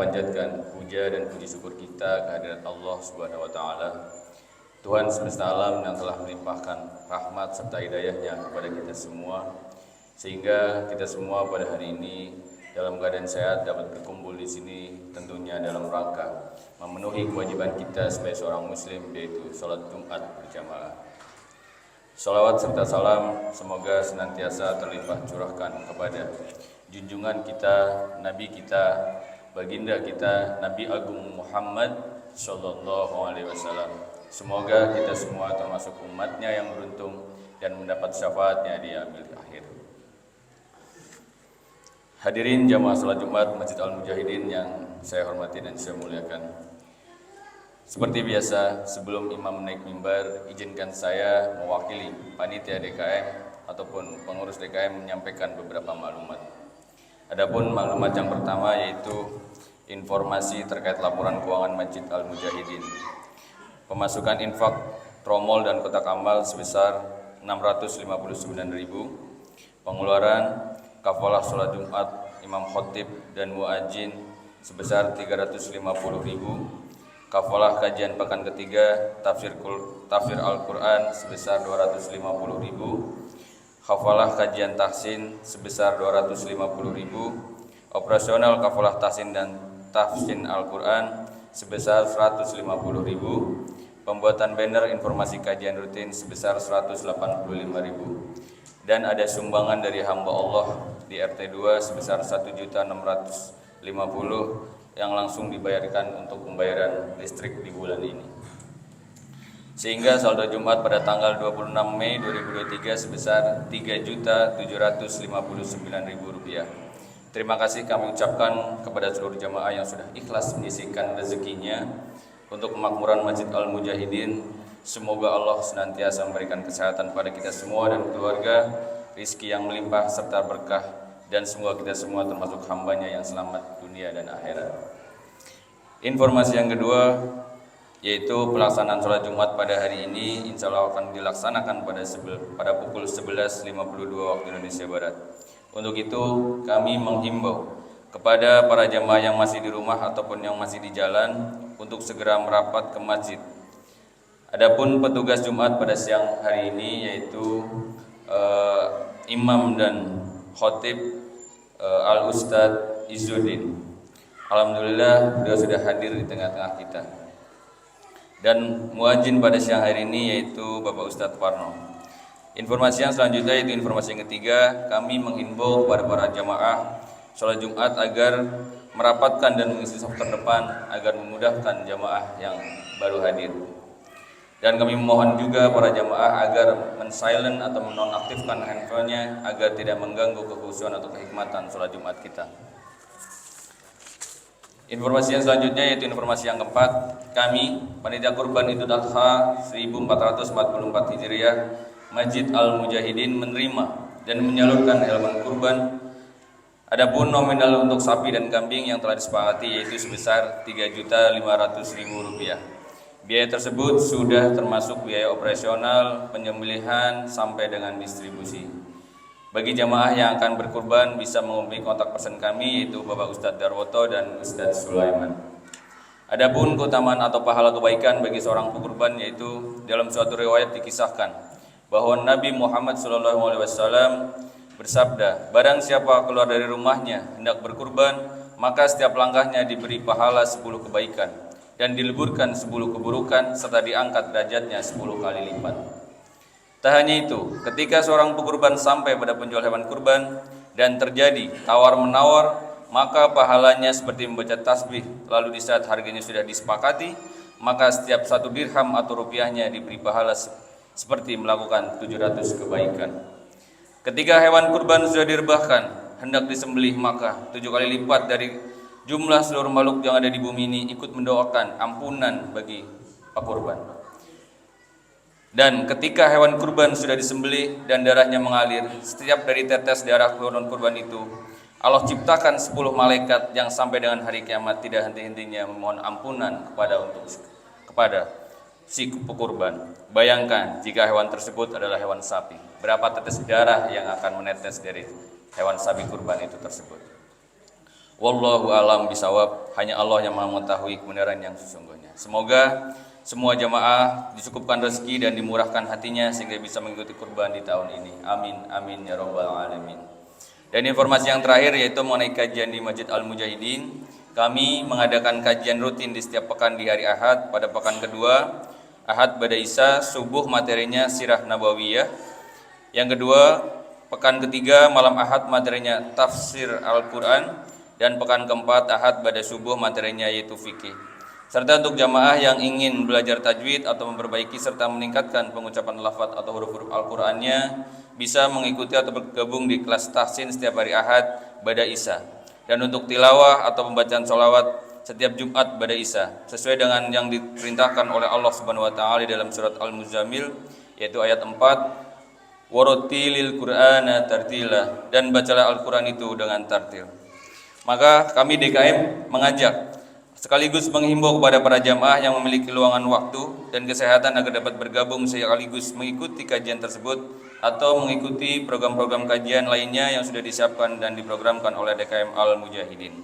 Panjatkan puja dan puji syukur kita kehadirat Allah Subhanahu wa taala, Tuhan semesta alam yang telah melimpahkan rahmat serta hidayahnya kepada kita semua, sehingga kita semua pada hari ini dalam keadaan sehat dapat berkumpul di sini, tentunya dalam rangka memenuhi kewajiban kita sebagai seorang muslim, yaitu sholat Jumat berjamaah. Sholawat serta salam semoga senantiasa terlimpah curahkan kepada junjungan kita, Nabi kita, baginda kita, Nabi Agung Muhammad Sallallahu Alaihi Wasallam. Semoga kita semua termasuk umatnya yang beruntung dan mendapat syafaatnya di yaumil akhir. Hadirin jamaah salat Jumat Masjid Al-Mujahidin yang saya hormati dan saya muliakan. Seperti biasa, sebelum imam naik mimbar, izinkan saya mewakili panitia DKM ataupun pengurus DKM menyampaikan beberapa maklumat. Adapun maklumat yang pertama yaitu informasi terkait laporan keuangan Masjid Al-Mujahidin. Pemasukan infak, tromol dan kotak amal sebesar 659.000. Pengeluaran kafalah sholat Jumat, imam khotib dan muadzin sebesar 350.000. Kafalah kajian pekan ketiga tafsir Al-Quran sebesar 250.000. Kafalah kajian tahsin sebesar 250.000, operasional kafalah tahsin dan tahsin Al-Quran sebesar 150.000, pembuatan banner informasi kajian rutin sebesar 185.000, dan ada sumbangan dari hamba Allah di RT 2 sebesar 1.650.000 yang langsung dibayarkan untuk pembayaran listrik di bulan ini. Sehingga saldo Jumat pada tanggal 26 Mei 2023 sebesar Rp3.759.000. Terima kasih kami ucapkan kepada seluruh jamaah yang sudah ikhlas menyisihkan rezekinya untuk kemakmuran Masjid Al-Mujahidin. Semoga Allah senantiasa memberikan kesehatan pada kita semua dan keluarga, rizki yang melimpah serta berkah, dan semoga kita semua termasuk hambanya yang selamat dunia dan akhirat. Informasi yang kedua yaitu pelaksanaan sholat Jumat pada hari ini insya Allah akan dilaksanakan pada pukul 11.52 waktu Indonesia Barat. Untuk itu kami menghimbau kepada para jamaah yang masih di rumah ataupun yang masih di jalan untuk segera merapat ke masjid. Adapun petugas Jumat pada siang hari ini yaitu imam dan khotib Al-Ustadz Izzuddin. Alhamdulillah beliau sudah hadir di tengah-tengah kita. Dan muadzin pada siang hari ini yaitu Bapak Ustadz Parno. Informasi yang selanjutnya yaitu informasi yang ketiga, kami menghimbau kepada para jamaah sholat Jumat agar merapatkan dan mengisi saf terdepan agar memudahkan jamaah yang baru hadir. Dan kami memohon juga para jamaah agar men-silent atau menonaktifkan handphonenya agar tidak mengganggu kekhusyuan atau kehikmatan sholat Jumat kita. Informasi yang selanjutnya yaitu informasi yang keempat, kami panitia kurban Idul Adha 1444 Hijriah Masjid Al-Mujahidin menerima dan menyalurkan hewan kurban. Adapun nominal untuk sapi dan kambing yang telah disepakati yaitu sebesar Rp3.500.000. Biaya tersebut sudah termasuk biaya operasional, penyembelihan sampai dengan distribusi. Bagi jamaah yang akan berkurban bisa menghubungi kontak person kami yaitu Bapak Ustadz Darwoto dan Ustadz Sulaiman. Adapun keutamaan atau pahala kebaikan bagi seorang pekurban yaitu dalam suatu riwayat dikisahkan bahwa Nabi Muhammad SAW bersabda, barang siapa keluar dari rumahnya hendak berkurban, maka setiap langkahnya diberi pahala 10 kebaikan dan dileburkan 10 keburukan serta diangkat derajatnya 10 kali lipat. Tak hanya itu, ketika seorang pekurban sampai pada penjual hewan kurban dan terjadi tawar-menawar, maka pahalanya seperti membaca tasbih. Lalu di saat harganya sudah disepakati, maka setiap 1 dirham atau rupiahnya diberi pahala seperti melakukan 700 kebaikan. Ketika hewan kurban sudah direbahkan, hendak disembelih, maka 7 kali lipat dari jumlah seluruh makhluk yang ada di bumi ini ikut mendoakan ampunan bagi pekurban. Dan ketika hewan kurban sudah disembelih dan darahnya mengalir, setiap dari tetes darah hewan kurban itu Allah ciptakan 10 malaikat yang sampai dengan hari kiamat tidak henti-hentinya memohon ampunan kepada si pekurban. Bayangkan jika hewan tersebut adalah hewan sapi, berapa tetes darah yang akan menetes dari hewan sapi kurban itu tersebut. Wallahu alam bisawab. Hanya Allah yang Maha mengetahui kebenaran yang sesungguhnya. Semoga semua jamaah dicukupkan rezeki dan dimurahkan hatinya sehingga bisa mengikuti kurban di tahun ini. Amin amin ya rabbal alamin. Dan informasi yang terakhir yaitu mengenai kajian di Masjid Al-Mujahidin. Kami mengadakan kajian rutin di setiap pekan di hari Ahad. Pada pekan kedua Ahad pada Isa, subuh materinya Sirah Nabawiyah. Yang kedua, pekan ketiga malam Ahad materinya Tafsir Al-Quran. Dan pekan keempat Ahad pada subuh materinya yaitu fikih. Serta untuk jamaah yang ingin belajar tajwid atau memperbaiki serta meningkatkan pengucapan lafaz atau huruf-huruf Al-Qur'annya bisa mengikuti atau bergabung di kelas tahsin setiap hari Ahad pada Isa. Dan untuk tilawah atau pembacaan sholawat setiap Jumat pada Isa sesuai dengan yang diperintahkan oleh Allah Subhanahu wa taala di dalam surat Al-Muzammil yaitu ayat 4, warotilil Qur'ana tartila, dan bacalah Al-Qur'an itu dengan tartil. Maka kami DKM mengajak sekaligus menghimbau kepada para jamaah yang memiliki luangan waktu dan kesehatan agar dapat bergabung sekaligus mengikuti kajian tersebut atau mengikuti program-program kajian lainnya yang sudah disiapkan dan diprogramkan oleh DKM Al-Mujahidin.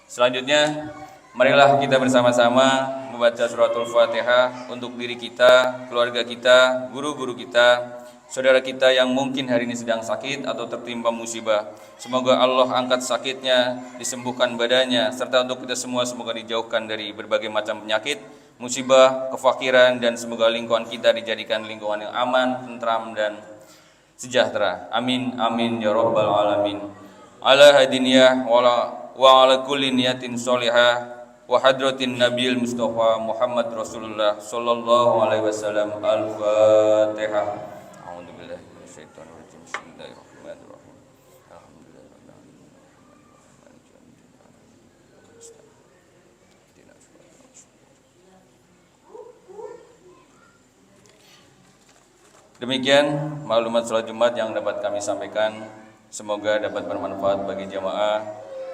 Selanjutnya, marilah kita bersama-sama membaca suratul Fatihah untuk diri kita, keluarga kita, guru-guru kita, saudara kita yang mungkin hari ini sedang sakit atau tertimpa musibah. Semoga Allah angkat sakitnya, disembuhkan badannya, serta untuk kita semua semoga dijauhkan dari berbagai macam penyakit, musibah, kefakiran, dan semoga lingkungan kita dijadikan lingkungan yang aman, tentram, dan sejahtera. Amin, amin, ya rabbal alamin. Ala hadiniyah wa ala kulli niyatin sholihah wa hadratin nabiyil mustafa Muhammad Rasulullah sallallahu alaihi wasallam. Al-Fatihah. Demikian maklumat sholat Jumat yang dapat kami sampaikan. Semoga dapat bermanfaat bagi jamaah.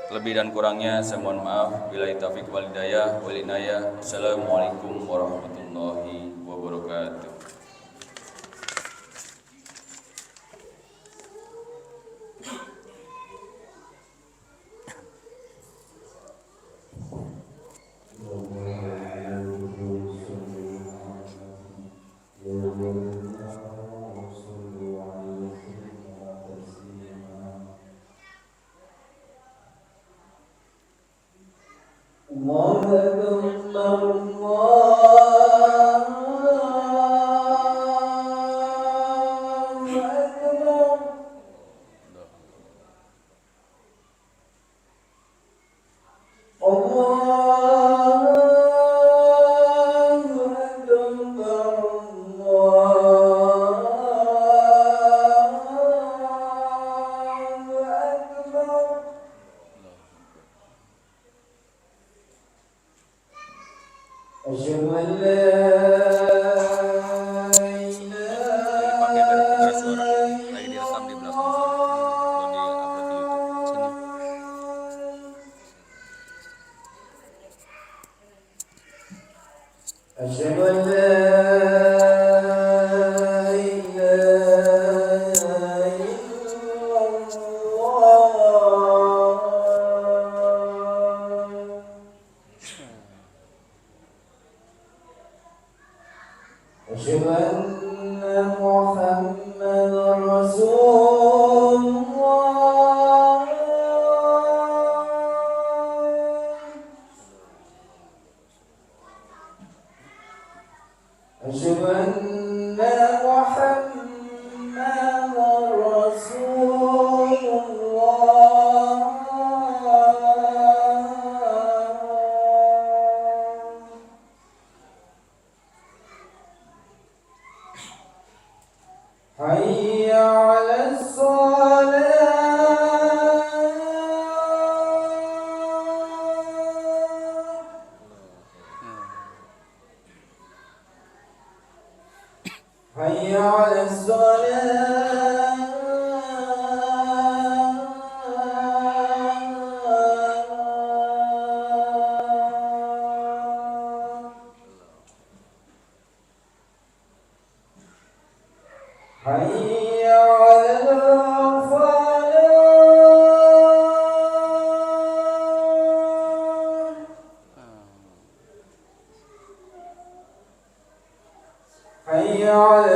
Lebih dan kurangnya saya mohon maaf. Billahi taufiq wal hidayah wal inayah. Assalamualaikum warahmatullahi wabarakatuh. حي على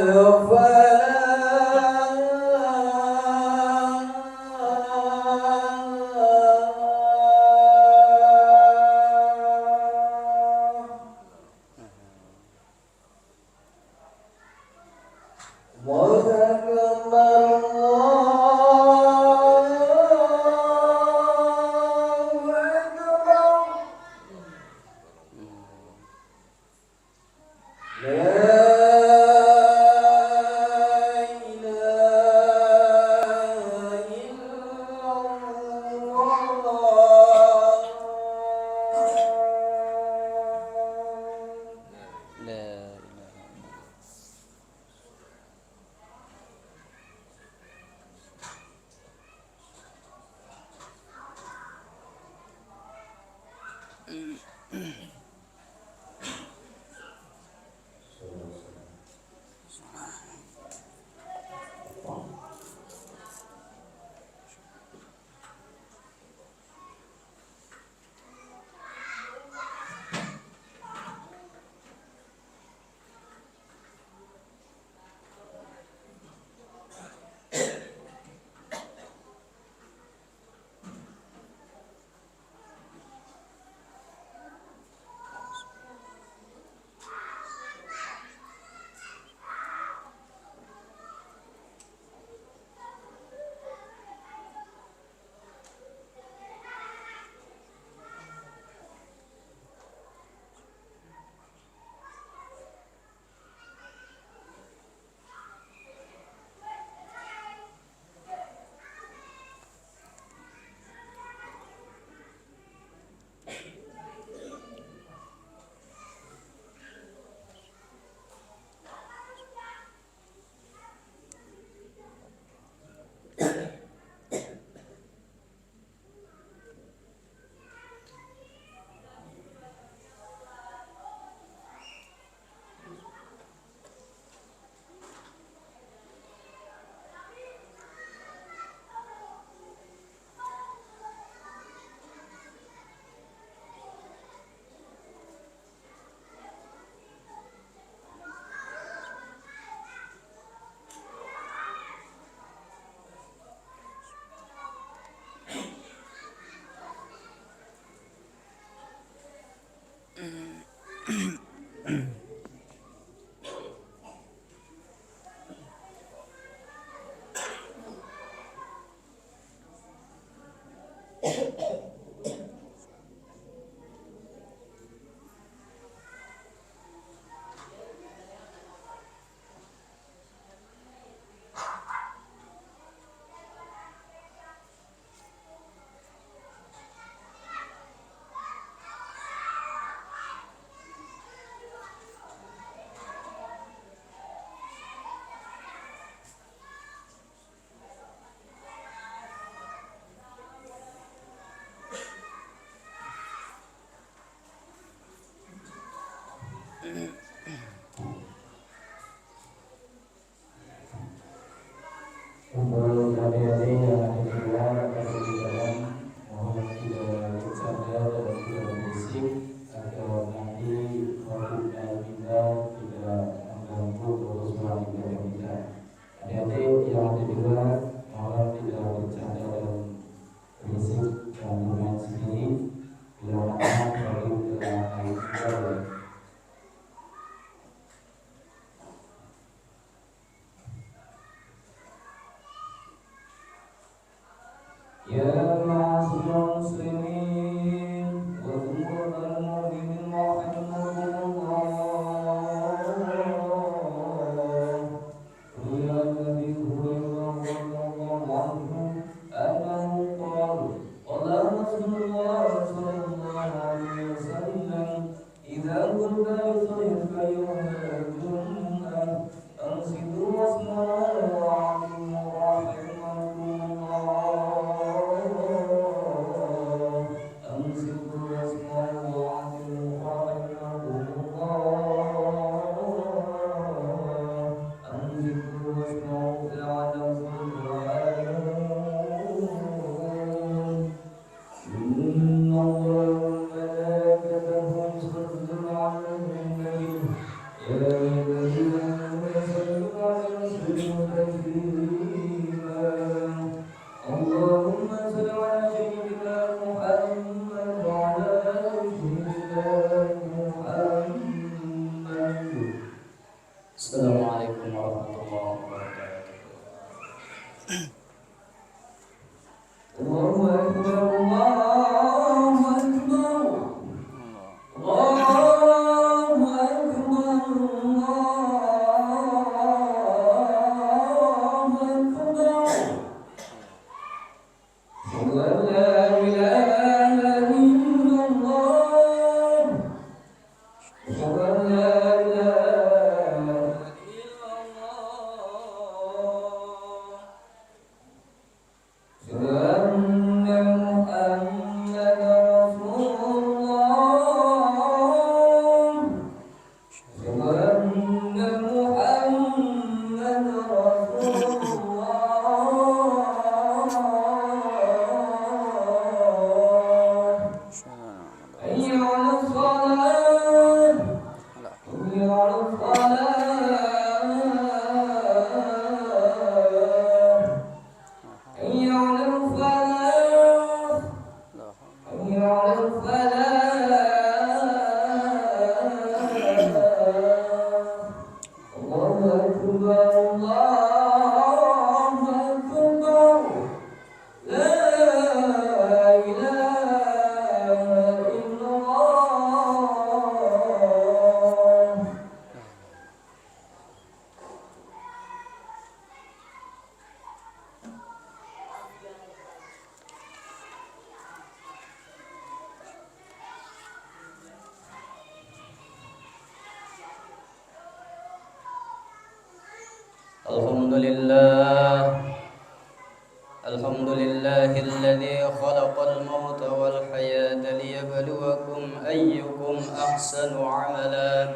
الحمد لله الذي خلق الموت والحياة ليبلوكم أيكم أحسن عملا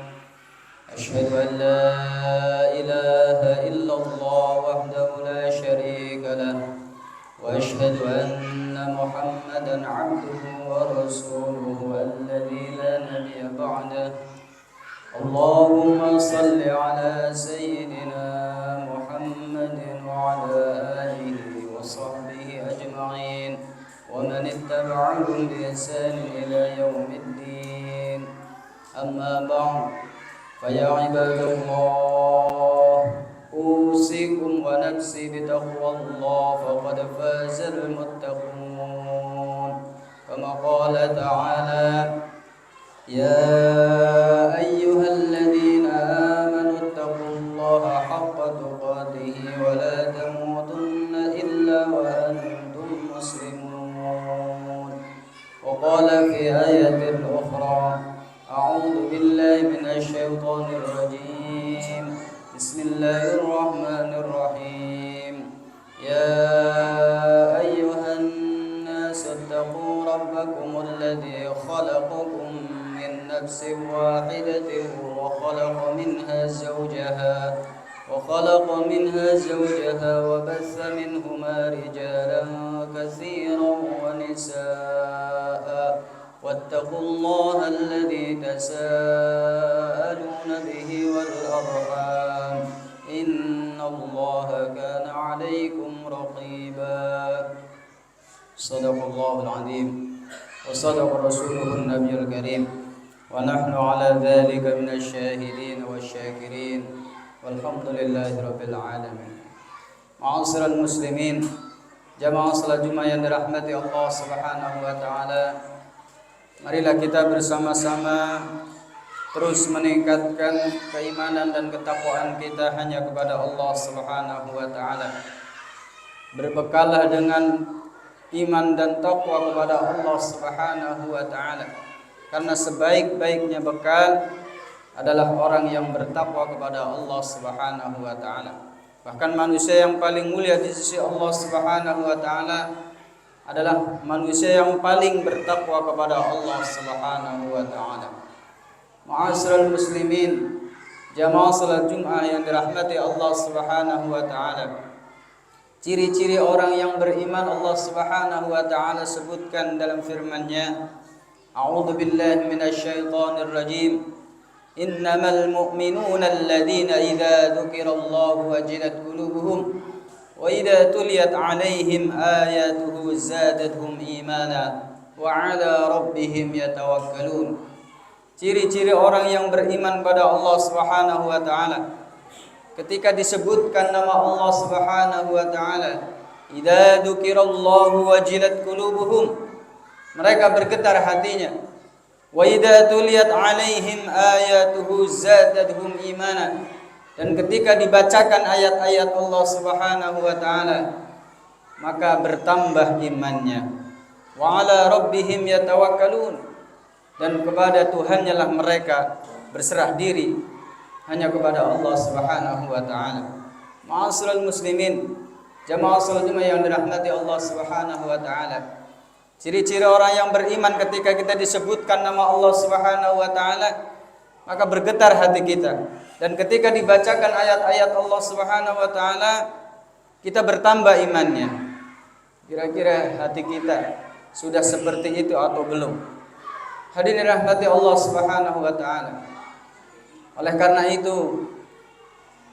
أشهد أن لا إله إلا الله وحده لا شريك له وأشهد أن محمدا عبده ورسوله الذي لا نبي بعده اللهم صل على سيدنا محمد وعلى آله وصحبه أجمعين ومن اتبعهم بإحسان إلى يوم الدين أما بعد فيا عباد الله أوصيكم ونفسي بتقوى الله فقد فاز المتقون كما قال تعالى يا أيها الذين آمنوا اتقوا الله حق تقاته ولا تموتن إلا وأنتم مسلمون وقال في آية أخرى أعوذ بالله من الشيطان الرجيم بسم الله الرحمن الرحيم يا أيها الناس اتقوا ربكم الذي خلقكم من نفس واحدة وخلق منها زوجها وبث منهما رجالا كثيرا ونساء واتقوا الله الذي تساءلون به والأرحام إن الله كان عليكم رقيبا صدق الله العظيم وصدق رسوله النبي الكريم ونحن على ذلك من الشاهدين والشاكرين والحمد لله رب العالمين. Ma'asyiral muslimin, jamaah salat Jumat yang dirahmati Allah Subhanahu wa taala. Marilah kita bersama-sama terus meningkatkan keimanan dan ketakwaan kita hanya kepada Allah Subhanahu wa taala. Berbekallah dengan iman dan takwa kepada Allah Subhanahu wa taala. Karena sebaik-baiknya bekal adalah orang yang bertakwa kepada Allah Subhanahu wa taala. Bahkan manusia yang paling mulia di sisi Allah Subhanahu wa taala adalah manusia yang paling bertakwa kepada Allah Subhanahu wa taala. Ma'asyiral muslimin, jamaah salat Jumat yang dirahmati Allah Subhanahu wa taala. Ciri-ciri orang yang beriman Allah Subhanahu wa taala sebutkan dalam firman-Nya, A'udzu billahi minasyaitonir rajim. Innamal mu'minuna alladzina idza dzukirallahu wajilat qulubuhum wa idza tuliyat 'alaihim ayatuhu zadatuhum imana wa 'ala rabbihim yatawakkalun. Ciri-ciri orang yang beriman pada Allah Subhanahu wa taala, ketika disebutkan nama Allah Subhanahu wa taala, idza dzukirallahu wajilat qulubuhum, mereka bergetar hatinya. Wa idza tuliyat 'alaihim ayatuhu zadatuhum imana, dan ketika dibacakan ayat-ayat Allah Subhanahu wa taala maka bertambah imannya. Wa 'ala rabbihim yatawakkalun, dan kepada Tuhannya lah mereka berserah diri hanya kepada Allah Subhanahu wa taala. Ma'asyiral muslimin, jamaah salat Jumat yang dirahmati Allah Subhanahu wa taala. Ciri-ciri orang yang beriman ketika kita disebutkan nama Allah Subhanahu wa taala maka bergetar hati kita, dan ketika dibacakan ayat-ayat Allah Subhanahu wa taala kita bertambah imannya. Kira-kira hati kita sudah seperti itu atau belum? Hadirin rahmati Allah Subhanahu wa taala. Oleh karena itu,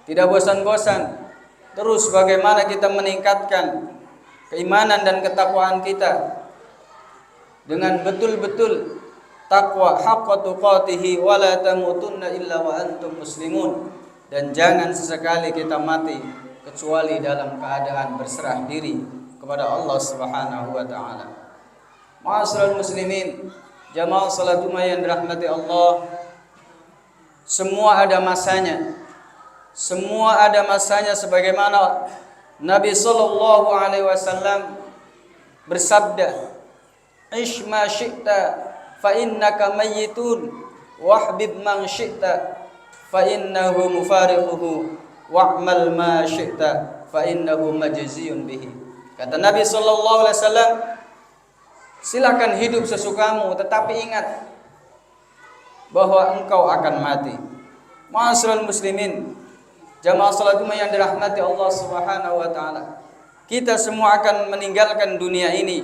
tidak bosan-bosan terus bagaimana kita meningkatkan keimanan dan ketakwaan kita dengan betul-betul takwa haqqa tuqatih wa la tamutunna illa wa antum muslimun, dan jangan sesekali kita mati kecuali dalam keadaan berserah diri kepada Allah Subhanahu wa taala. Ma'asyiral muslimin, jamaah salat Jumat yang dirahmati Allah, semua ada masanya. Semua ada masanya sebagaimana Nabi sallallahu alaihi wasallam bersabda, "Ish ma syi'ta fa innaka mayyitun wahbib man syi'ta fa innahu mufariquhu wa'mal ma syi'ta fa innahu majziyun bihi." Kata Nabi sallallahu alaihi wasallam, silakan hidup sesukamu, tetapi ingat bahwa engkau akan mati. Ma'asyiral muslimin, jamaah salat Jumat yang dirahmati Allah Subhanahu wa taala, kita semua akan meninggalkan dunia ini.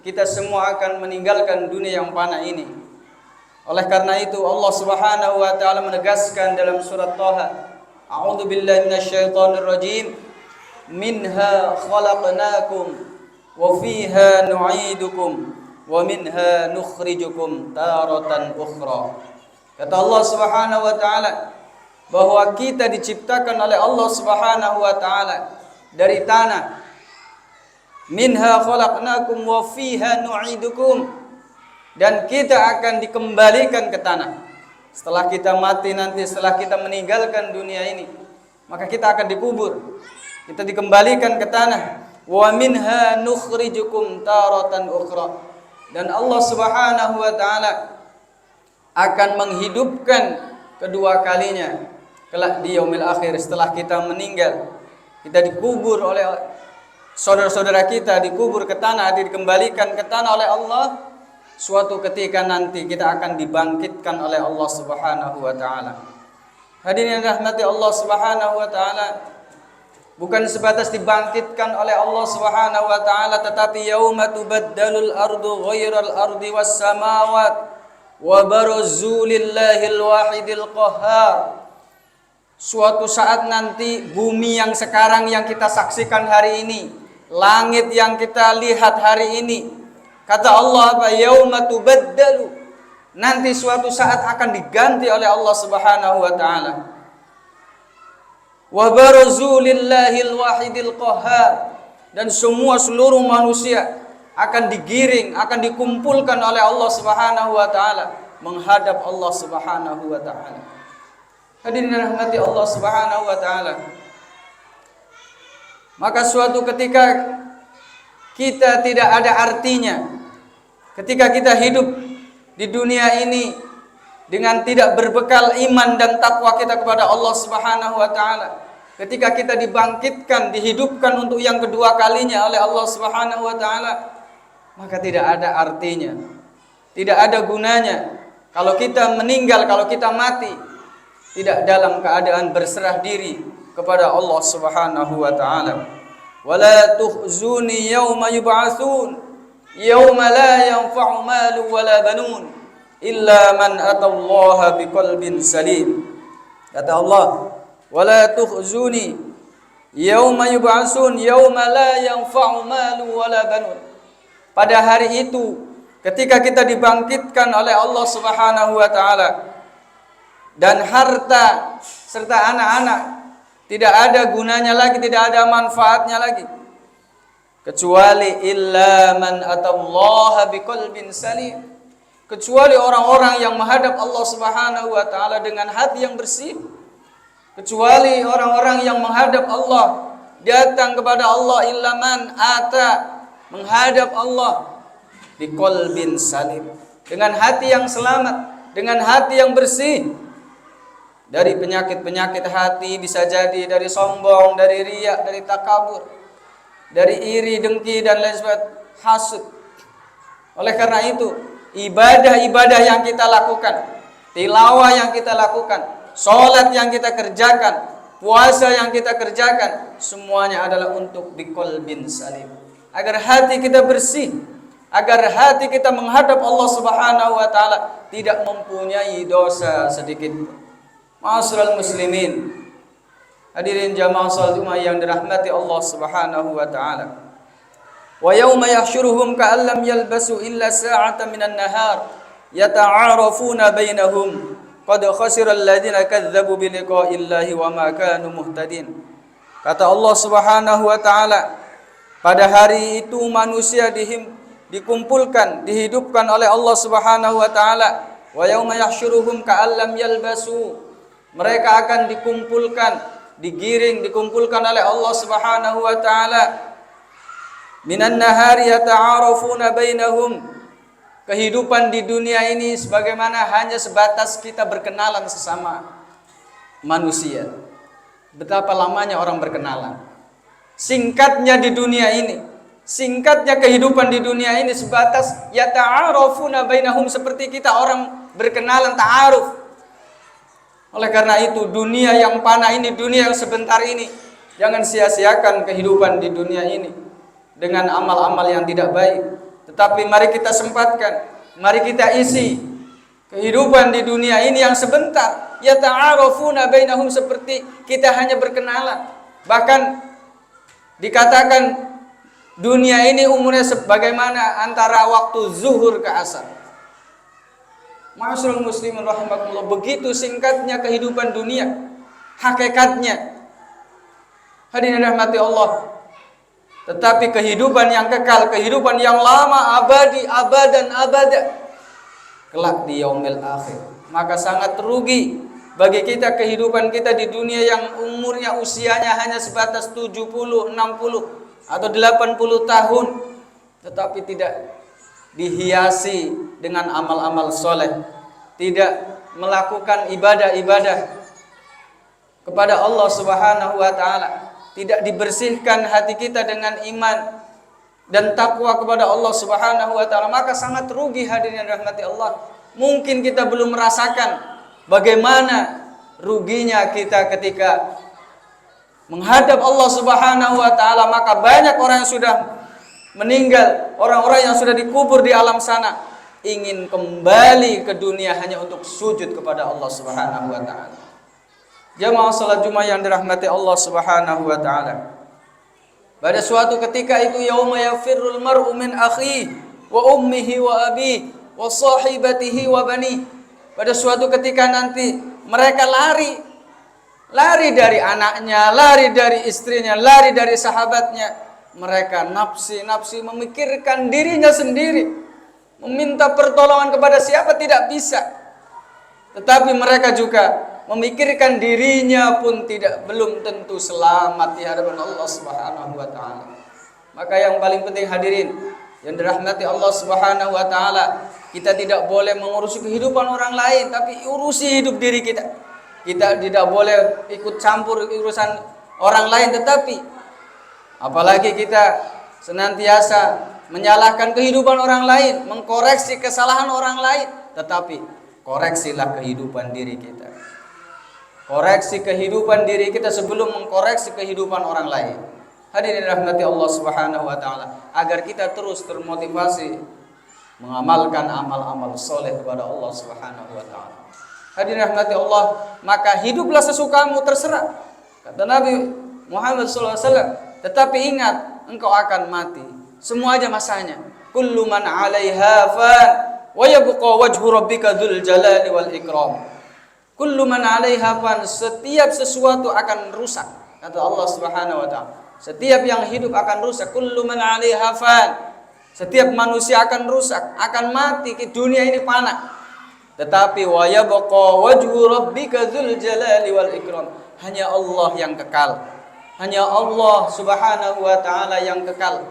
Kita semua akan meninggalkan dunia yang fana ini. Oleh karena itu Allah Subhanahu wa taala menegaskan dalam surat Thaha, A'udzu billahi minasyaitonir rajim, minha khalaqnakum wa fiha nu'idukum wa minha nukhrijukum taratan ukhra. Kata Allah Subhanahu wa taala bahwa kita diciptakan oleh Allah Subhanahu wa taala dari tanah. Minha khalaqnakum wa fiha nu'idukum, dan kita akan dikembalikan ke tanah. Setelah kita mati nanti, setelah kita meninggalkan dunia ini, maka kita akan dikubur. Kita dikembalikan ke tanah. Wa minha nukhrijukum taratan ukhra, dan Allah Subhanahu wa taala akan menghidupkan kedua kalinya kelak di yaumil akhir. Setelah kita meninggal, kita dikubur oleh saudara-saudara kita, dikubur ke tanah, dikembalikan ke tanah oleh Allah. Suatu ketika nanti kita akan dibangkitkan oleh Allah Subhanahu wa taala. Hadirin yang rahmati Allah Subhanahu wa taala, bukan sebatas dibangkitkan oleh Allah Subhanahu wa taala, tetapi yauma tubaddalul ardu ghairal ardi was samawat wa barazzu lillahil wahidil qahhar. Suatu saat nanti bumi yang sekarang yang kita saksikan hari ini, langit yang kita lihat hari ini, kata Allah apa? Yauma tubaddalu, nanti suatu saat akan diganti oleh Allah Subhanahu wa taala. Wa barazzu lillahil wahidil qahhar, dan semua seluruh manusia akan digiring, akan dikumpulkan oleh Allah Subhanahu wa taala menghadap Allah Subhanahu wa taala. Hadirin rahmati Allah Subhanahu wa taala, maka suatu ketika kita tidak ada artinya ketika kita hidup di dunia ini dengan tidak berbekal iman dan takwa kita kepada Allah Subhanahu wa taala. Ketika kita dibangkitkan, dihidupkan untuk yang kedua kalinya oleh Allah Subhanahu wa taala, maka tidak ada artinya, tidak ada gunanya kalau kita meninggal, kalau kita mati tidak dalam keadaan berserah diri kepada Allah Subhanahu wa taala. Wala tuhzuni yauma yub'atsun yauma la yanfa'u malu wala banun illa man atallaha biqalbin salim. Kata Allah, wala tuhzuni yauma yub'atsun yauma la yanfa'u malu wala banun. Pada hari itu ketika kita dibangkitkan oleh Allah Subhanahu wa taala, dan harta serta anak-anak tidak ada gunanya lagi, tidak ada manfaatnya lagi, kecuali illa man atallaha biqalbin salim, kecuali orang-orang yang menghadap Allah Subhanahu wa taala dengan hati yang bersih, kecuali orang-orang yang menghadap Allah, datang kepada Allah, illa man ata, menghadap Allah biqalbin salim, dengan hati yang selamat, dengan hati yang bersih dari penyakit-penyakit hati, bisa jadi dari sombong, dari riya, dari takabur, dari iri, dengki, dan lain sebagainya, hasud. Oleh karena itu, ibadah-ibadah yang kita lakukan, tilawah yang kita lakukan, sholat yang kita kerjakan, puasa yang kita kerjakan, semuanya adalah untuk biqalbin salim, agar hati kita bersih, agar hati kita menghadap Allah Subhanahu wa taala tidak mempunyai dosa sedikit pun. Ma'asyiral muslimin, hadirin jamaah salat Jumat yang dirahmati Allah Subhanahu wa taala. Wa yauma yahsyuruhum ka'an lam yalbasu illa sa'atan minan nahar yata'arafuna bainahum qad khasira alladziina kadzdzabu bi liqa'illahi wa ma kanu muhtadin. Kata Allah Subhanahu wa taala, pada hari itu manusia dikumpulkan, dihidupkan oleh Allah Subhanahu wa taala. Wa yauma yahsyuruhum ka'an lam yalbasu. Mereka akan dikumpulkan, dikumpulkan oleh Allah Subhanahu wa taala. Minan nahari yata'arafuna bainahum. Kehidupan di dunia ini sebagaimana hanya sebatas kita berkenalan sesama manusia. Betapa lamanya orang berkenalan. Singkatnya di dunia ini, singkatnya kehidupan di dunia ini sebatas yata'arafuna bainahum, seperti kita orang berkenalan ta'aruf. Oleh karena itu, dunia yang panah ini, dunia yang sebentar ini, jangan sia-siakan kehidupan di dunia ini dengan amal-amal yang tidak baik. Tetapi mari kita sempatkan, mari kita isi kehidupan di dunia ini yang sebentar. Yata'arafuna bainahum, seperti kita hanya berkenalan. Bahkan dikatakan dunia ini umurnya sebagaimana antara waktu zuhur ke asar. Ma'asyiral muslimin rahimakumullah, begitu singkatnya kehidupan dunia, hakikatnya. Hadirin rahmati Allah. Tetapi kehidupan yang kekal, kehidupan yang lama, abadi, abadan, abada, kelak di yaumil akhir. Maka sangat rugi bagi kita kehidupan kita di dunia yang umurnya, usianya hanya sebatas 70, 60 atau 80 tahun, tetapi tidak dihiasi dengan amal-amal soleh, tidak melakukan ibadah-ibadah kepada Allah Subhanahu wa taala, tidak dibersihkan hati kita dengan iman dan takwa kepada Allah Subhanahu wa taala, maka sangat rugi hadirin rahmati Allah. Mungkin kita belum merasakan bagaimana ruginya kita ketika menghadap Allah Subhanahu wa taala. Maka banyak orang yang sudah meninggal, orang-orang yang sudah dikubur di alam sana, ingin kembali ke dunia hanya untuk sujud kepada Allah Subhanahu wa taala. Jamaah salat Jumat yang dirahmati Allah Subhanahu wa taala. Pada suatu ketika itu, yauma yafirrul mar'u min akhihi wa ummihi wa abihi wa sahibatihi wa bani. Pada suatu ketika nanti mereka lari dari anaknya, lari dari istrinya, lari dari sahabatnya. Mereka nafsi memikirkan dirinya sendiri, meminta pertolongan kepada siapa tidak bisa. Tetapi mereka juga memikirkan dirinya pun belum tentu selamat di hadapan Allah Subhanahu wa taala. Maka yang paling penting hadirin yang dirahmati Allah Subhanahu wa taala, kita tidak boleh mengurusi kehidupan orang lain, tapi urusi hidup diri kita. Kita tidak boleh ikut campur urusan orang lain, tetapi apalagi kita senantiasa menyalahkan kehidupan orang lain, mengkoreksi kesalahan orang lain, tetapi koreksilah kehidupan diri kita. Koreksi kehidupan diri kita sebelum mengkoreksi kehidupan orang lain. Hadirin rahmati Allah Subhanahu wa taala, agar kita terus termotivasi mengamalkan amal-amal soleh kepada Allah Subhanahu wa taala. Hadirin rahmati Allah, maka hiduplah sesukamu, terserah. Kata Nabi Muhammad SAW, tetapi ingat, engkau akan mati. Semua aja masanya. Kullu man 'alaiha fan wa yabqa wajhu rabbika dzul jalali wal ikram. Kullu man 'alaiha fan, setiap sesuatu akan rusak. Kata Allah Subhanahu wa taala, setiap yang hidup akan rusak. Kullu man 'alaiha fan, setiap manusia akan rusak, akan mati. Dunia ini panah. Tetapi wa yabqa wajhu rabbika dzul jalali wal ikram, hanya Allah yang kekal. Hanya Allah Subhanahu wa taala yang kekal.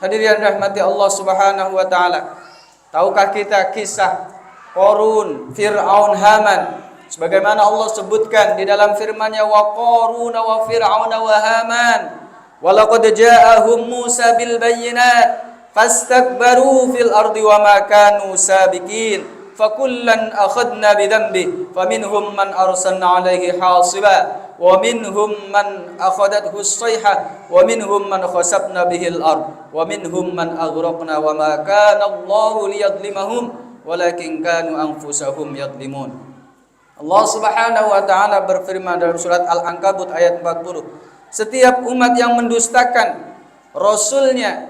Hadirin rahmati Allah Subhanahu wa taala, tahukah kita kisah Qarun, Fir'aun, Haman? Sebagaimana Allah sebutkan di dalam firman-Nya, wa Qarun wa Fir'aun wa Haman wa laqad ja'ahum Musa bil bayyinat fastakbaru fil ardi wa ma kanu sabiqin fakullan akhadna bi dhanbi faminhum man arsalna alaihi hasiba wa minhum man akhadathu as-sayhah wa minhum man khasafna bihil ard wa minhum man aghraqna wa ma kana Allahu liyadhlimahum walakin kanu anfusahum yadhlimun. Allah Subhanahu wa taala berfirman dalam surat Al-Ankabut ayat 40, setiap umat yang mendustakan rasulnya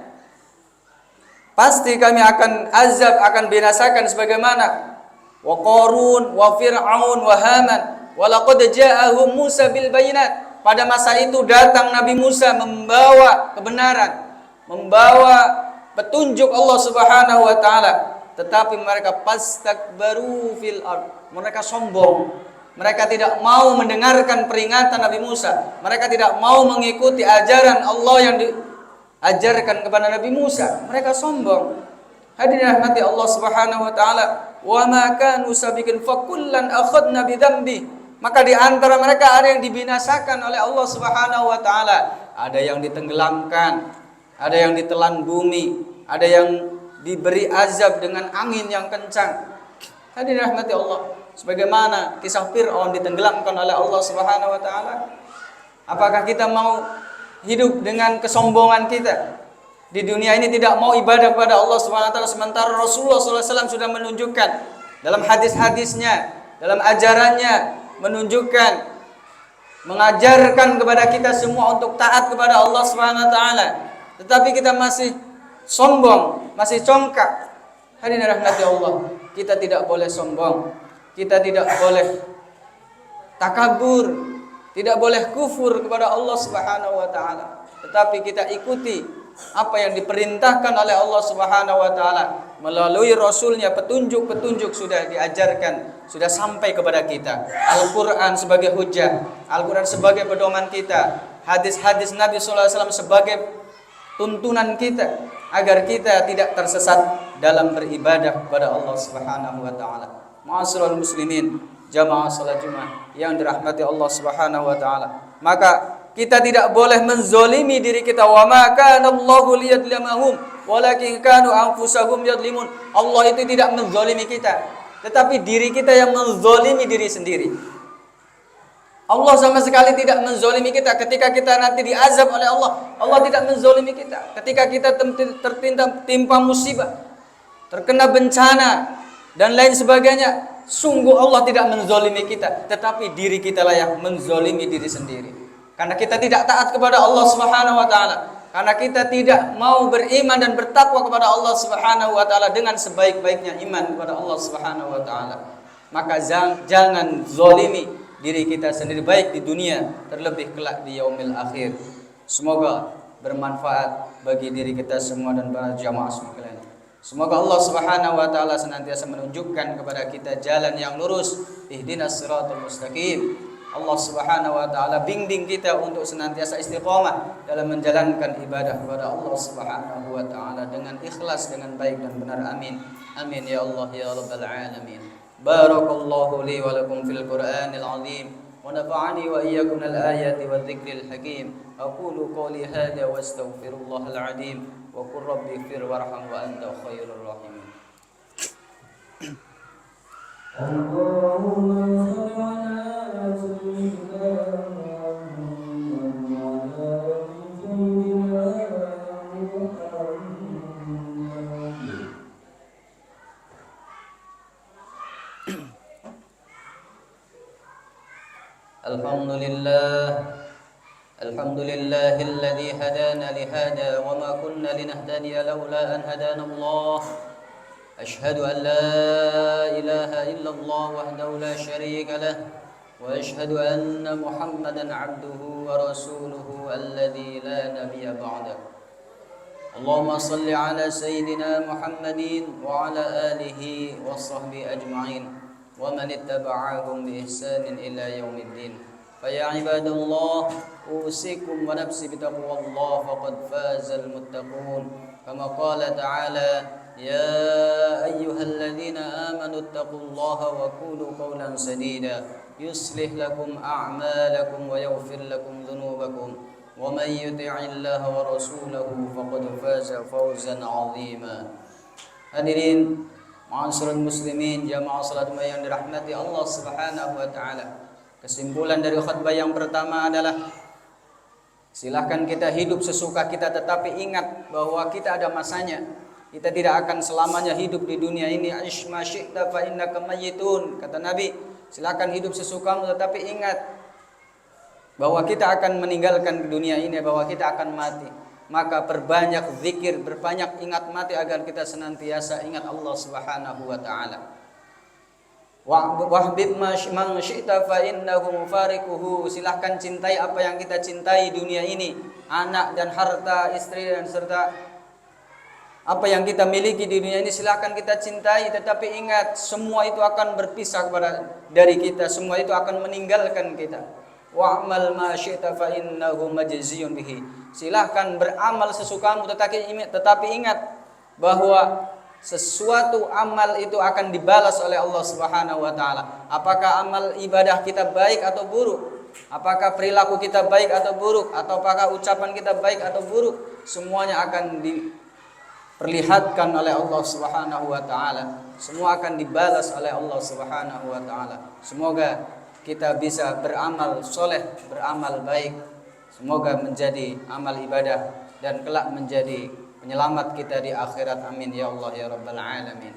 pasti kami akan azab, akan binasakan sebagaimana wa Qarun wa Fir'aun wa Haman wa laqad ja'ahum Musa bil bayinat. Pada masa itu datang Nabi Musa membawa kebenaran, membawa petunjuk Allah Subhanahu wa taala, tetapi mereka pastakbaru fil ard. Mereka sombong. Mereka tidak mau mendengarkan peringatan Nabi Musa. Mereka tidak mau mengikuti ajaran Allah yang diajarkan kepada Nabi Musa. Mereka sombong. Hadirin rahmati Allah Subhanahu wa taala, wa ma kanu sabiqin fa kullan akhadna bi dzambi. Maka di antara mereka ada yang dibinasakan oleh Allah Subhanahu wa taala, ada yang ditenggelamkan, ada yang ditelan bumi, ada yang diberi azab dengan angin yang kencang. Hadirin rahmati Allah, sebagaimana kisah Fir'aun ditenggelamkan oleh Allah Subhanahu wa taala. Apakah kita mau hidup dengan kesombongan kita? Di dunia ini tidak mau ibadah kepada Allah Subhanahu wa taala, sementara Rasulullah sallallahu alaihi wasallam sudah menunjukkan dalam hadis-hadisnya, dalam ajarannya menunjukkan, mengajarkan kepada kita semua untuk taat kepada Allah Subhanahu wa taala. Tetapi kita masih sombong, masih congkak. Hadirin rahmati Allah, kita tidak boleh sombong. Kita tidak boleh takabur, tidak boleh kufur kepada Allah Subhanahu wa taala. Tetapi kita ikuti apa yang diperintahkan oleh Allah Subhanahu wa taala melalui rasulnya. Petunjuk-petunjuk sudah diajarkan, sudah sampai kepada kita. Al-Qur'an sebagai hujjah, Al-Qur'an sebagai pedoman kita, hadis-hadis Nabi sallallahu alaihi wasallam sebagai tuntunan kita agar kita tidak tersesat dalam beribadah kepada Allah Subhanahu wa taala. Ma'asyiral muslimin, jamaah salat Jumat yang dirahmati Allah Subhanahu wa taala. Maka kita tidak boleh menzolimi diri kita. Wa ma kana Allahu liyadlimahum walakin kanu anfusahum yadlimun. Allah itu tidak menzolimi kita, tetapi diri kita yang menzolimi diri sendiri. Allah sama sekali tidak menzolimi kita. Ketika kita nanti diazab oleh Allah, Allah tidak menzolimi kita. Ketika kita tertimpa musibah, terkena bencana dan lain sebagainya, sungguh Allah tidak menzolimi kita, tetapi diri kita lah yang menzolimi diri sendiri. Karena kita tidak taat kepada Allah Subhanahu wa taala, karena kita tidak mau beriman dan bertakwa kepada Allah Subhanahu wa taala dengan sebaik-baiknya iman kepada Allah Subhanahu wa taala. Maka jangan zolimi diri kita sendiri, baik di dunia terlebih kelak di yaumil akhir. Semoga bermanfaat bagi diri kita semua dan para jamaah sekalian. Semoga Allah Subhanahu wa taala senantiasa menunjukkan kepada kita jalan yang lurus. Ihdinas siratal mustaqim. Allah Subhanahu wa taala bimbing kita untuk senantiasa istiqamah dalam menjalankan ibadah kepada Allah Subhanahu wa taala dengan ikhlas, dengan baik dan benar. Amin. Amin ya Allah ya rabbal alamin. Barakallahu li wa lakum fil Qur'anil azim wa nafa'ani wa iyyakum al ayati wa dzikril hakim. Aqulu qawli hadha wa astaghfirullahal azim wa qur rabbi ighfir warham wa anta khairur rahimin. Allahumma shalli ala sayyidina Muhammad wa ala sayyidina Muhammad. Alhamdulillah alladhi hadana li hada wa ma kunna linahtadiya laula an hadana Allah. Ashhadu an la ilaha illallah wahdahu la sharika lah wa ashhadu anna Muhammadan abduhu wa rasuluhu alladhi la nabiyya ba'dah. Allahumma salli ala sayyidina Muhammadin wa ala alihi wa sahbihi ajma'in wa man ittaba'ahum bi ihsanin ila yaumiddin. Faya ibadallah, usikum wa nafsi bitaqwallah faqad fazal muttaqun. Kama qala ta'ala, ya ayyuhalladzina amanu ittaqullaha wa qulu qawlan sadida yuslih lakum a'malakum wa yaghfir lakum dhunubakum wa man yuti'illaha wa rasulahu faqad faza fawzan 'azima. Hadirin ma'asyiral muslimin, jamaah salat yang dirahmati Allah Subhanahu wa taala. Kesimpulan dari khutbah yang pertama adalah silahkan kita hidup sesuka kita, tetapi ingat bahwa kita ada masanya. Kita tidak akan selamanya hidup di dunia ini. Aish ma syi'ta fa innaka mayyitun. Kata Nabi, silahkan hidup sesukamu, tetapi ingat bahwa kita akan meninggalkan dunia ini, bahwa kita akan mati. Maka perbanyak zikir, berbanyak ingat mati agar kita senantiasa ingat Allah Subhanahu wa taala. Wahbib man syi'ta fa innahu mufariquhu. Silahkan cintai apa yang kita cintai dunia ini, anak dan harta, istri dan serta apa yang kita miliki di dunia ini silahkan kita cintai, tetapi ingat semua itu akan berpisah dari kita, semua itu akan meninggalkan kita. Wa'mal ma syi'ta fa innahu majziyun bihi. Silahkan beramal sesukamu, tetapi ingat bahwa sesuatu amal itu akan dibalas oleh Allah Subhanahu wa taala. Apakah amal ibadah kita baik atau buruk? Apakah perilaku kita baik atau buruk? Atau apakah ucapan kita baik atau buruk? Semuanya akan diperlihatkan oleh Allah Subhanahu wa taala. Semua akan dibalas oleh Allah Subhanahu wa taala. Semoga kita bisa beramal soleh, beramal baik. Semoga menjadi amal ibadah dan kelak menjadi penyelamat kita di akhirat. Amin ya Allah ya rabbal alamin.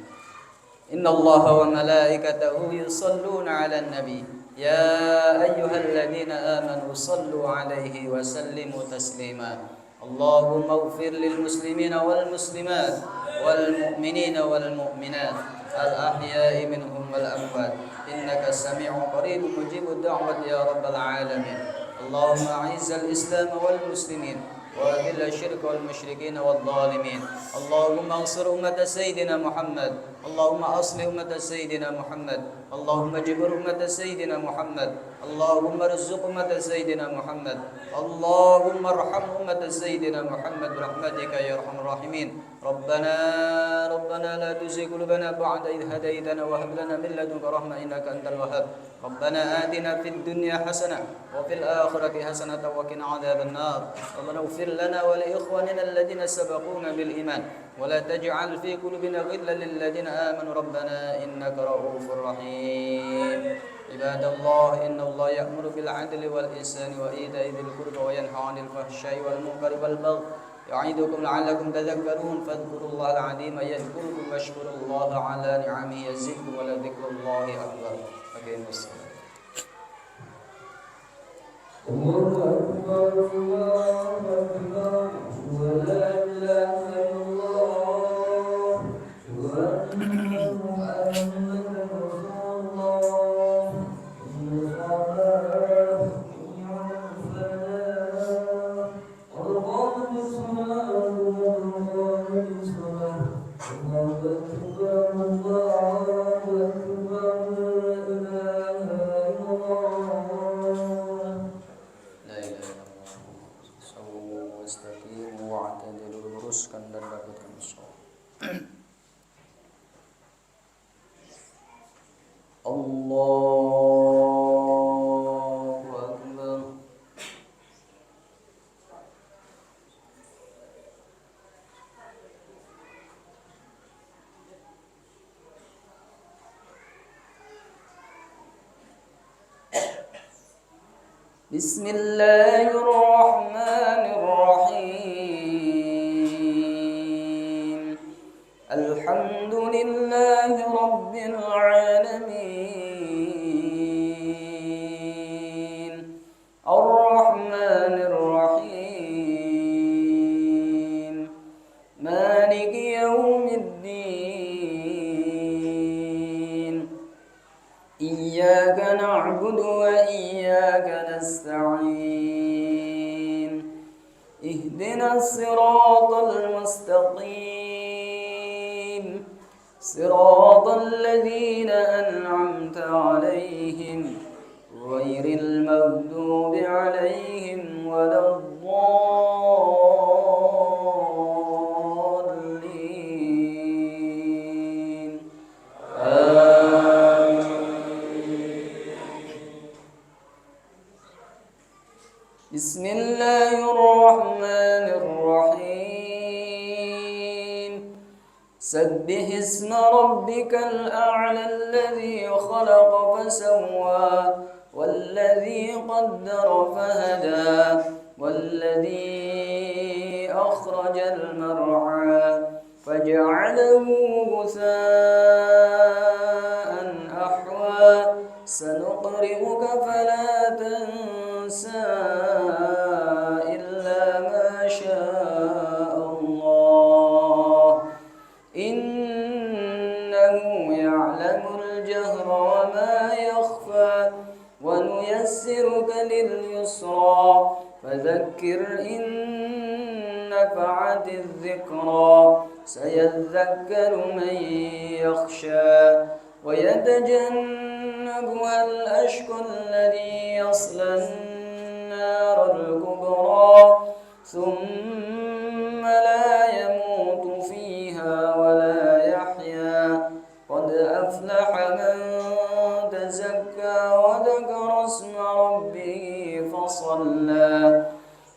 Inna Allaha wa malaikatahu yusalluna 'alan nabi ya ayyuhalladzina amanu sallu 'alaihi wa sallimu taslima. Allahumma ighfir lil muslimina wal muslimat wal mu'minina wal mu'minat al ahya'i minhum wal amwat innaka sami'un qaribun mujibud da'wat ya rabbal alamin. Allahumma 'izzal islam wal muslimin وأذل الشرك والمشركين والظالمين. اللهم انصر أمة سيدنا محمد. اللهم أصلح أمة سيدنا محمد. اللهم اجبر أمة سيدنا محمد. اللهم ارزق أمة سيدنا محمد. اللهم ارحم أمة سيدنا محمد برحمتك يا أرحم الراحمين. ربنا لا تزغ قلوبنا بعد إذ هديتنا وهب لنا من لدنك رحمة إنك أنت الوهاب. ربنا آتنا في الدنيا حسنة وفي الآخرة حسنة وقنا عذاب النار. ربنا اغفر لنا ولإخواننا الذين سبقونا بالإيمان ولا تجعل في قلوبنا غلا للذين آمنوا ربنا إنك رؤوف رحيم. عباد الله إن الله يأمر بالعدل والإحسان وإيتاء ذي القربى وينهى عن الفحشاء والمنكر والبغي يعظكم لعلكم تذكرون. فاذكروا الله العظيم يذكركم واشكروا الله على نعمه يزدكم ولذكر الله أكبر. أقيموا الصلاة. الله أكبر الله أكبر ولا إله إلا الله وأن محمدا رسول الله. الصلاة هي الفلاح والقامت الصلاة والقامت الصلاة. الله أكبر الله أكبر لا إله إلا الله. La ilaha illallah. Sawu wastaqimu wa'tadilu, luruskan dan dapatkan shawab. Allahu akbar. Bismillahirrahmanirrahim. Alhamdulillahi rabbil alamin. Ar-Rahmanir Rahim. Maliki yaumiddin. Iyyaka na'budu wa iyyaka nasta'in. Ihdinas siratal mustaqim. Siratal ladzina an'amta 'alaihim ghairil maghdubi 'alaihim waladdallin. Bismillahirrahmanirrahim. Sabbih isma rabbikal a'la alladhi khalaqa fasawwa والذي قدر فهدى والذي أخرج المرعى فجعله غثاء أحوى سنقرئك فلا تنسى إلا ما شاء الله إنه يعلم الجهر وما يخفى ونيسرك لليسرى فذكر إن نفعت الذكرى سيذكر من يخشى ويتجنبها الأشقى الذي يصلى النار الكبرى ثم لا يموت فيها ولا يحيا قد أفلح من تزكى وذكر اسم ربه فصلى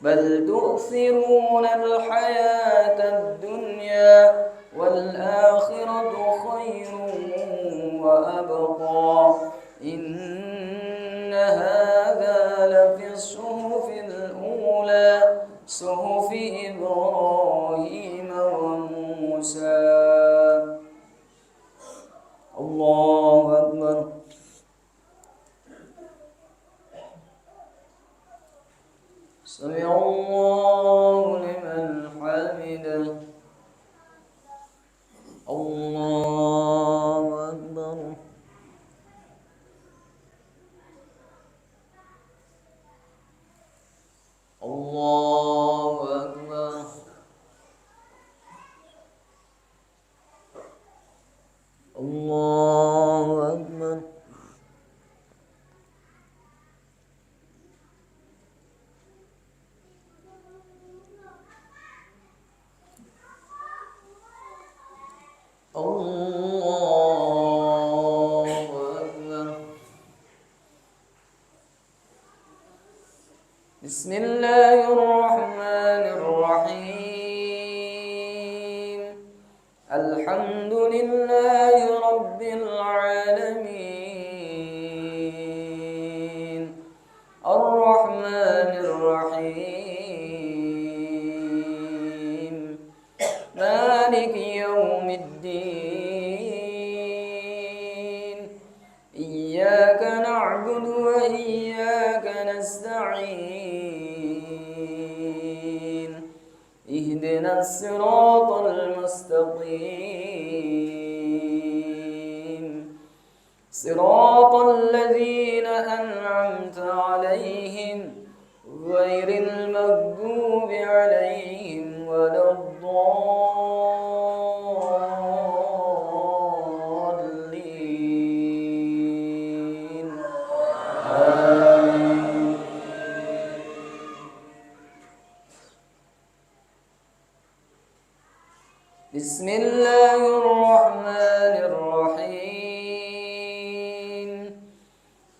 بل تؤثرون الحياة الدنيا والآخرة خير وأبقى إن هذا لفي الصحف الأولى صحف إبراهيم وموسى. الله أكبر. سمع الله لمن حمده. الله أكبر. الله أكبر. الله أكبر. الله أكبر. بسم الله الرحمن الرحيم الحمد لله رب العالمين الرحمن الرحيم مالك يوم الدين إياك نعبد وإياك نستعين اهدنا الصراط المستقيم صراط الذين أنعمت عليهم غير المغضوب عليهم ولا الضالين آمين. بسم الله الرحمن الرحيم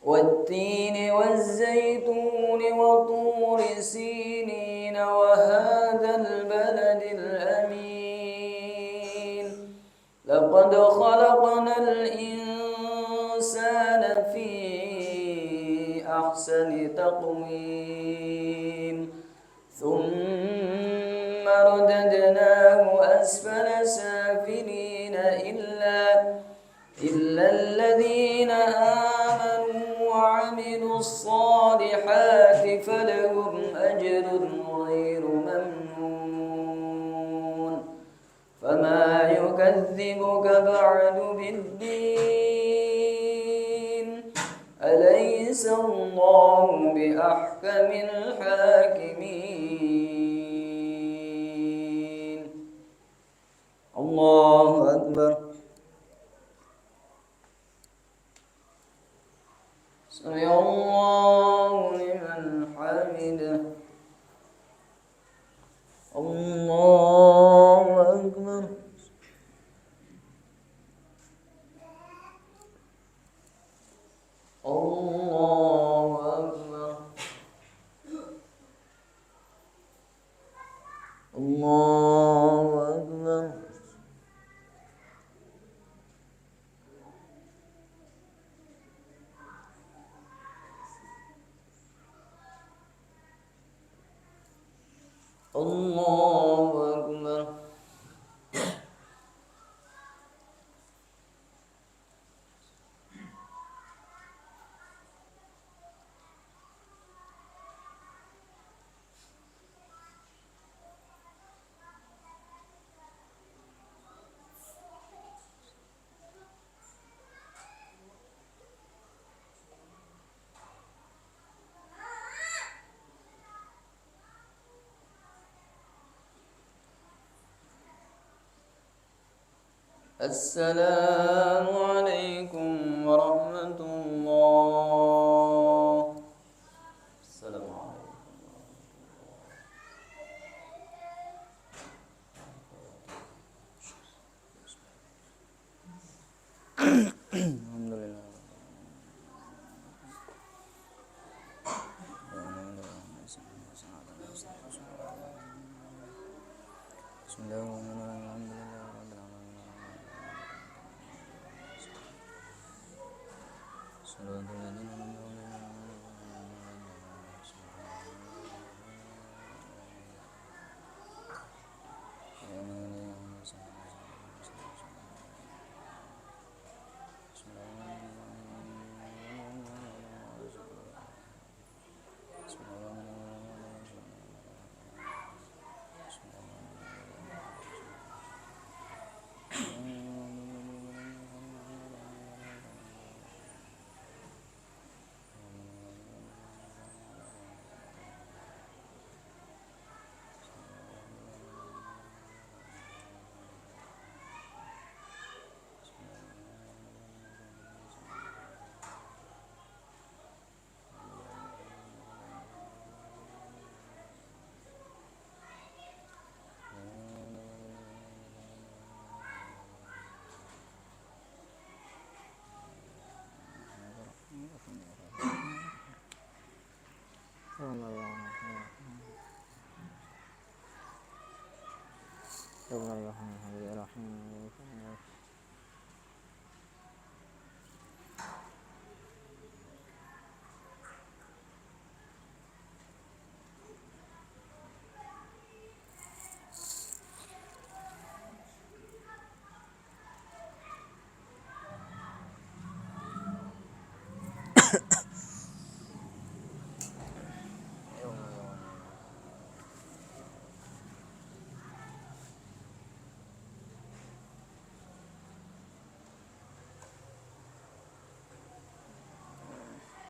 والتين والزيتون وطور سينين وهذا البلد الأمين لقد خلقنا الإنسان في أحسن تقويم ثم رددناه أسفل سافلين إلا الذين آمنوا وعملوا الصالحات فلهم أجر غير ممنون فما يكذبك بعد بالدين أليس الله بأحكم الحاكمين. الله أكبر. سمع الله لمن حمده. الله أكبر. الله أكبر. الله أكبر. الله أكبر. السلام عليكم ورحمة الله. السلام عليكم. الحمد لله. بسم الله الرحمن الرحيم. الحمد لله رب العالمين.